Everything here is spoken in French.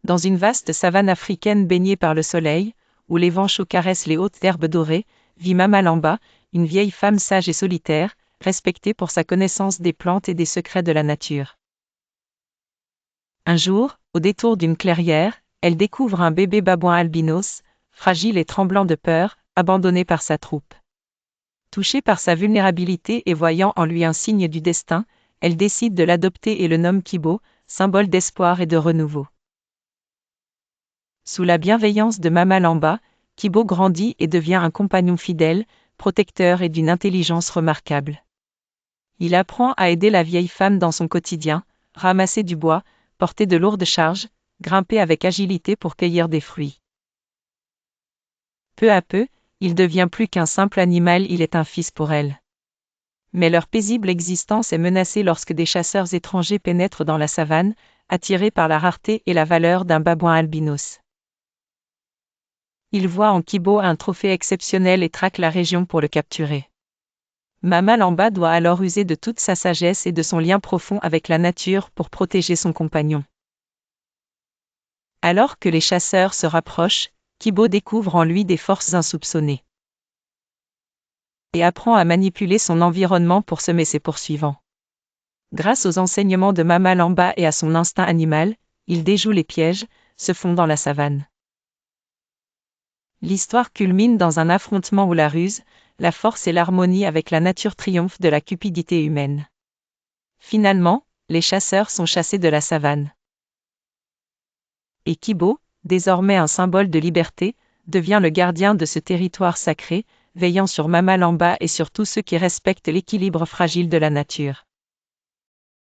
Dans une vaste savane africaine baignée par le soleil, où les vents chauds caressent les hautes herbes dorées, vit Mama Lamba, une vieille femme sage et solitaire, respectée pour sa connaissance des plantes et des secrets de la nature. Un jour, au détour d'une clairière, elle découvre un bébé babouin albinos, fragile et tremblant de peur, abandonné par sa troupe. Touchée par sa vulnérabilité et voyant en lui un signe du destin, elle décide de l'adopter et le nomme Kibo, symbole d'espoir et de renouveau. Sous la bienveillance de Mama Lamba, Kibo grandit et devient un compagnon fidèle, protecteur et d'une intelligence remarquable. Il apprend à aider la vieille femme dans son quotidien, ramasser du bois, porter de lourdes charges, grimper avec agilité pour cueillir des fruits. Peu à peu, il devient plus qu'un simple animal, il est un fils pour elle. Mais leur paisible existence est menacée lorsque des chasseurs étrangers pénètrent dans la savane, attirés par la rareté et la valeur d'un babouin albinos. Ils voient en Kibo un trophée exceptionnel et traquent la région pour le capturer. Mama Lamba doit alors user de toute sa sagesse et de son lien profond avec la nature pour protéger son compagnon. Alors que les chasseurs se rapprochent, Kibo découvre en lui des forces insoupçonnées. Et apprend à manipuler son environnement pour semer ses poursuivants. Grâce aux enseignements de Mama Lamba et à son instinct animal, il déjoue les pièges, se fond dans la savane. L'histoire culmine dans un affrontement où la ruse, la force et l'harmonie avec la nature triomphent de la cupidité humaine. Finalement, les chasseurs sont chassés de la savane. Et Kibo, désormais un symbole de liberté, devient le gardien de ce territoire sacré, veillant sur Mama Lamba et sur tous ceux qui respectent l'équilibre fragile de la nature.